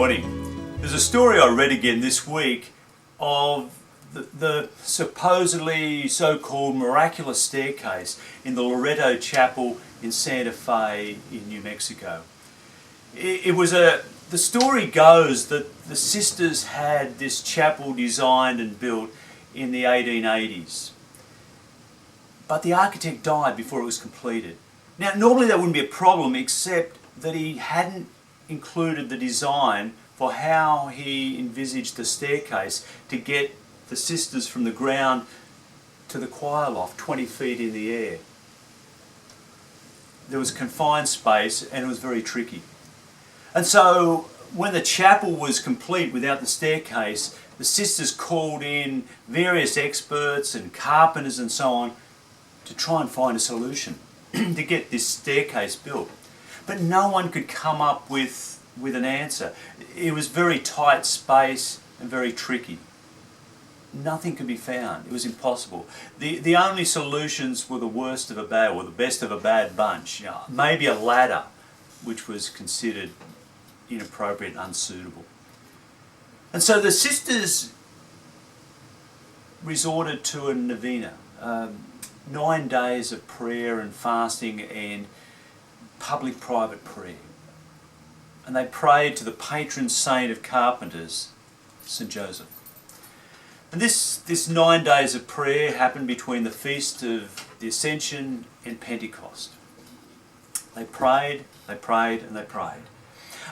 morning. There's a story I read again this week of the supposedly so-called miraculous staircase in the Loreto Chapel in Santa Fe in New Mexico. The story goes that the sisters had this chapel designed and built in the 1880s. But the architect died before it was completed. Now, normally that wouldn't be a problem, except that he hadn't included the design for how he envisaged the staircase to get the sisters from the ground to the choir loft 20 feet in the air. There was confined space and it was very tricky. And so when the chapel was complete without the staircase, the sisters called in various experts and carpenters and so on to try and find a solution to get this staircase built. But no one could come up with an answer. It was very tight space and very tricky. Nothing could be found. It was impossible. The only solutions were the worst of a bad, or the best of a bad bunch. You know, maybe a ladder, which was considered inappropriate and unsuitable. And so the sisters resorted to a novena, 9 days of prayer and fasting and public-private prayer. And they prayed to the patron saint of carpenters, St. Joseph. And this 9 days of prayer happened between the Feast of the Ascension and Pentecost. They prayed, and they prayed.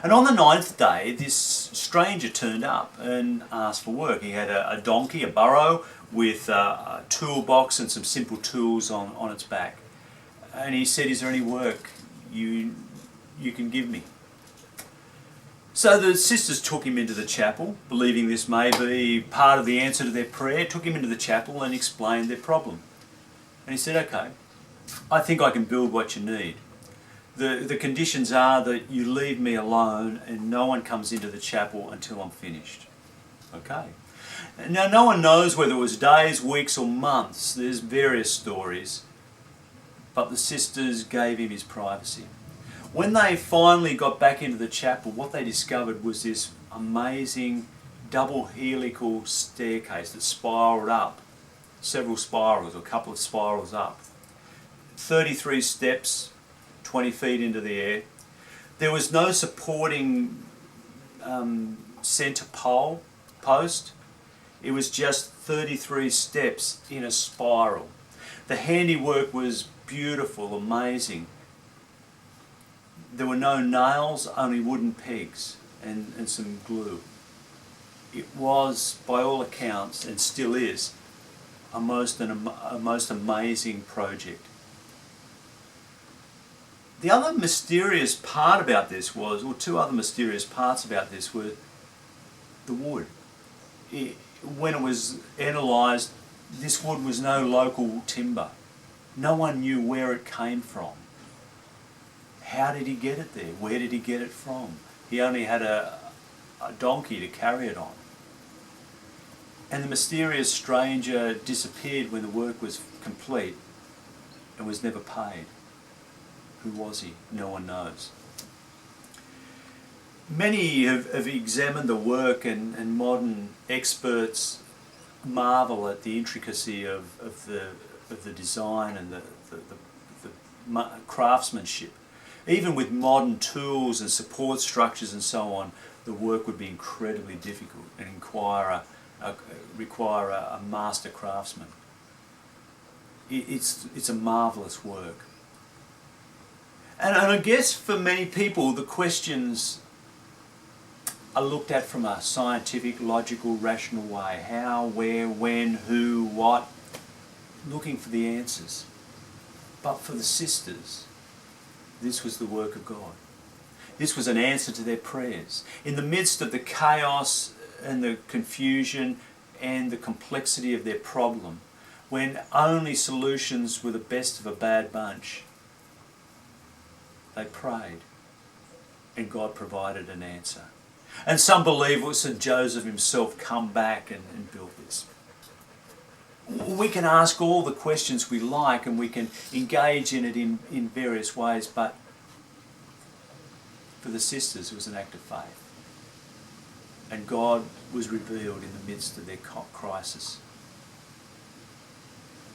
And on the 9th day, this stranger turned up and asked for work. He had a donkey, a burro, with a toolbox and some simple tools on its back. And he said, "Is there any work you can give me?" So the sisters took him into the chapel, believing this may be part of the answer to their prayer, took him into the chapel and explained their problem. And he said, "Okay, I think I can build what you need. The conditions are that you leave me alone and no one comes into the chapel until I'm finished." Okay. Now, no one knows whether it was days, weeks or months. There's various stories. But the sisters gave him his privacy. When they finally got back into the chapel, what they discovered was this amazing double helical staircase that spiraled up, several spirals, or a couple of spirals up. 33 steps, 20 feet into the air. There was no supporting centre post. It was just 33 steps in a spiral. The handiwork was beautiful, amazing. There were no nails, only wooden pegs and some glue. It was, by all accounts, and still is, a most amazing project. The other mysterious part about this was, or two other mysterious parts about this were the wood. When it was analysed, this wood was no local timber. No one knew where it came from. How did he get it there? Where did he get it from? He only had a donkey to carry it on. And the mysterious stranger disappeared when the work was complete and was never paid. Who was he? No one knows. Many have examined the work, and modern experts marvel at the intricacy of the design and the craftsmanship. Even with modern tools and support structures and so on, the work would be incredibly difficult and require a master craftsman. It's a marvellous work. And I guess for many people, the questions are looked at from a scientific, logical, rational way. How, where, when, who, what, looking for the answers. But for the sisters, this was the work of God. This was an answer to their prayers. In the midst of the chaos and the confusion and the complexity of their problem, when only solutions were the best of a bad bunch, they prayed and God provided an answer. And some believe it was St. Joseph himself come back and built this. We can ask all the questions we like and we can engage in it in various ways, but for the sisters it was an act of faith. and God was revealed in the midst of their crisis.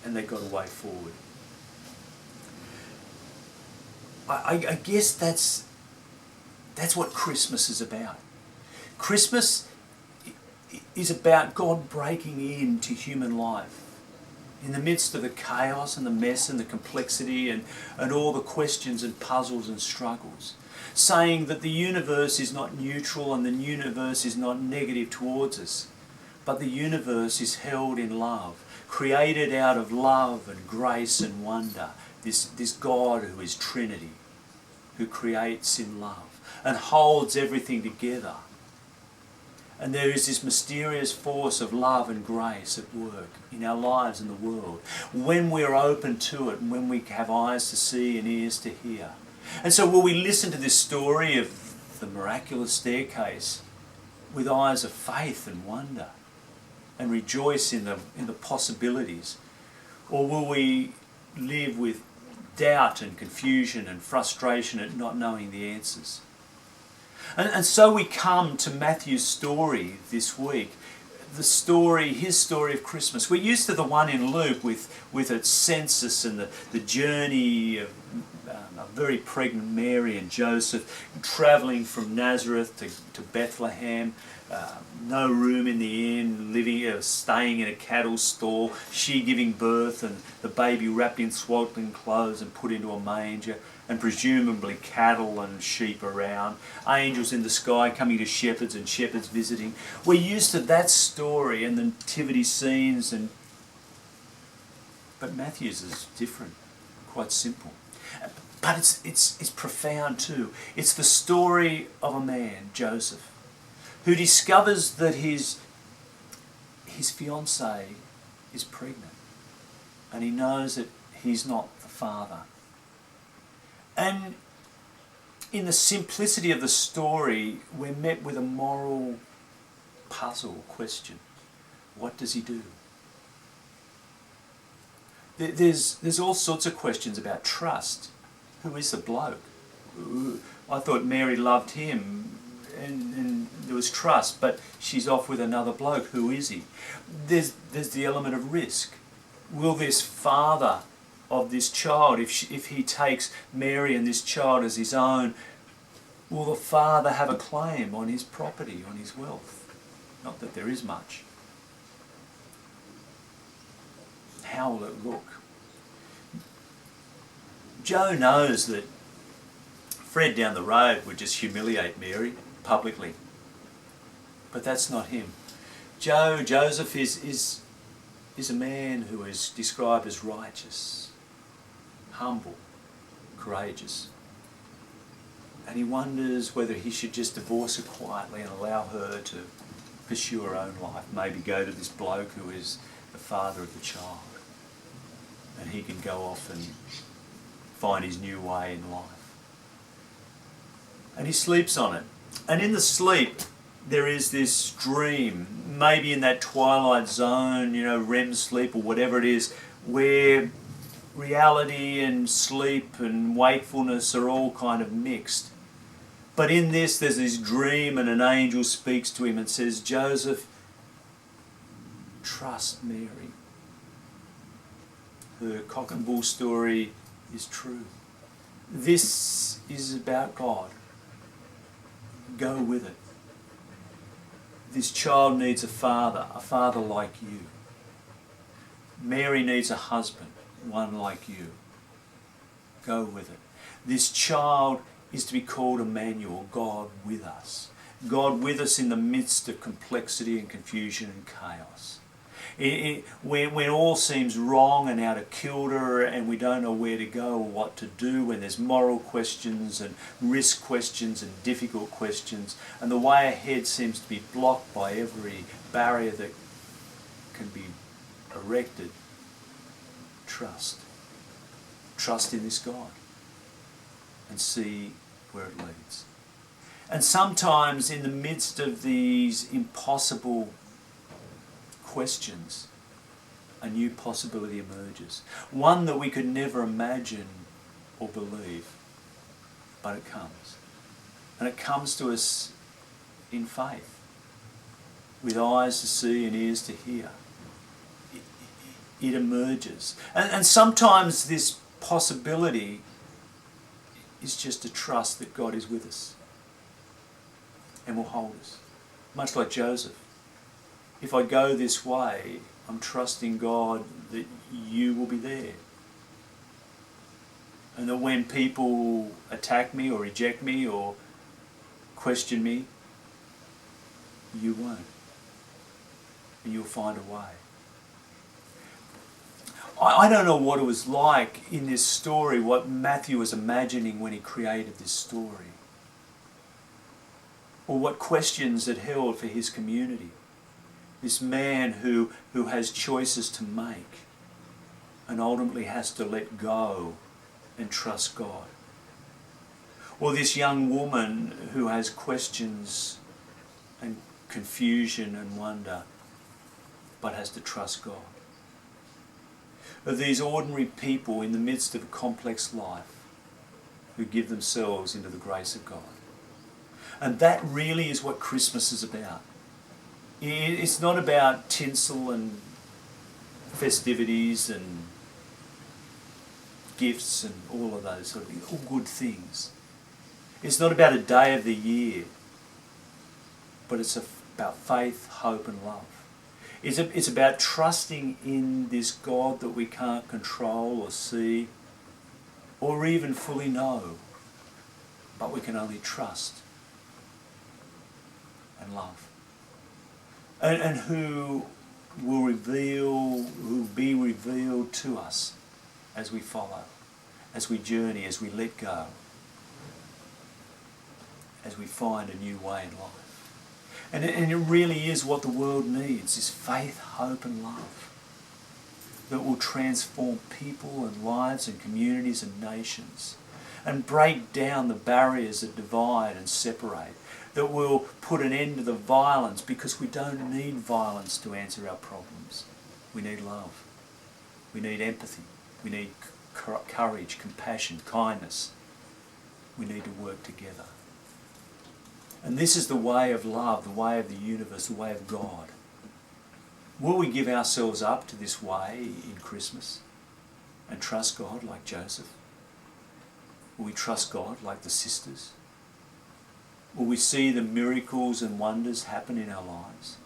And they got a way forward. I guess that's what Christmas is about. Christmas is about God breaking into human life in the midst of the chaos and the mess and the complexity and all the questions and puzzles and struggles, saying that the universe is not neutral and the universe is not negative towards us, but the universe is held in love, created out of love and grace and wonder, this God who is Trinity, who creates in love and holds everything together. And there is this mysterious force of love and grace at work in our lives and the world when we're open to it and when we have eyes to see and ears to hear. And so will we listen to this story of the miraculous staircase with eyes of faith and wonder and rejoice in the possibilities? Or will we live with doubt and confusion and frustration at not knowing the answers? And so we come to Matthew's story this week, his story of Christmas. We're used to the one in Luke with its census and the journey of a very pregnant Mary and Joseph travelling from Nazareth to Bethlehem, no room in the inn, staying in a cattle stall, she giving birth and the baby wrapped in swaddling clothes and put into a manger, and presumably cattle and sheep around, angels in the sky coming to shepherds and shepherds visiting. We're used to that story and the nativity scenes, but Matthew's is different, quite simple. But it's profound too. It's the story of a man, Joseph, who discovers that his fiancée is pregnant, and he knows that he's not the father. And in the simplicity of the story, we're met with a moral puzzle question. What does he do? There's all sorts of questions about trust. Who is the bloke? I thought Mary loved him and there was trust, but she's off with another bloke. Who is he? There's the element of risk. Will this father of this child, if he takes Mary and this child as his own, will the father have a claim on his property, on his wealth? Not that there is much. How will it look? Joe knows that Fred down the road would just humiliate Mary publicly. But that's not him. Joseph is a man who is described as righteous, humble, courageous. And he wonders whether he should just divorce her quietly and allow her to pursue her own life, maybe go to this bloke who is the father of the child, and he can go off and find his new way in life. And he sleeps on it. And in the sleep, there is this dream, maybe in that twilight zone, REM sleep or whatever it is, where reality and sleep and wakefulness are all kind of mixed. But in this, there's this dream, and an angel speaks to him and says, Joseph, trust Mary. Her cock and bull story is true. This is about God. Go with it. This child needs a father like you. Mary needs a husband, one like you. Go with it. This child is to be called Emmanuel, God with us. God with us in the midst of complexity and confusion and chaos. When all seems wrong and out of kilter and we don't know where to go or what to do, when there's moral questions and risk questions and difficult questions, and the way ahead seems to be blocked by every barrier that can be erected, trust. Trust in this God and see where it leads. And sometimes in the midst of these impossible questions, a new possibility emerges. One that we could never imagine or believe, but it comes. And it comes to us in faith. with eyes to see and ears to hear. It emerges. And sometimes this possibility is just to trust that God is with us and will hold us. Much like Joseph. If I go this way, I'm trusting God that you will be there. And that when people attack me or reject me or question me, you won't. And you'll find a way. I don't know what it was like in this story, what Matthew was imagining when he created this story. Or what questions it held for his community. This man who has choices to make and ultimately has to let go and trust God. Or this young woman who has questions and confusion and wonder but has to trust God. Or these ordinary people in the midst of a complex life who give themselves into the grace of God. And that really is what Christmas is about. It's not about tinsel and festivities and gifts and all of those sort of things, all good things. It's not about a day of the year, but it's about faith, hope and love. It's about trusting in this God that we can't control or see or even fully know, but we can only trust and love. And who will be revealed to us as we follow, as we journey, as we let go, as we find a new way in life. And it really is what the world needs, is faith, hope and love that will transform people and lives and communities and nations and break down the barriers that divide and separate, that will put an end to the violence, because we don't need violence to answer our problems. We need love. We need empathy. We need courage, compassion, kindness. We need to work together. And this is the way of love, the way of the universe, the way of God. Will we give ourselves up to this way in Christmas and trust God like Joseph? Will we trust God like the sisters? Will we see the miracles and wonders happen in our lives?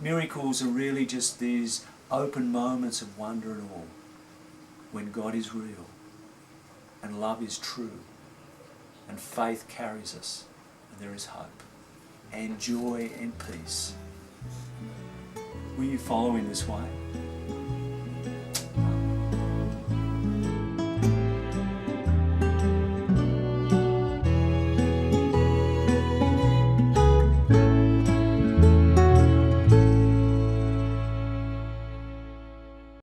Miracles are really just these open moments of wonder and awe when God is real and love is true and faith carries us and there is hope and joy and peace. Will you follow in this way?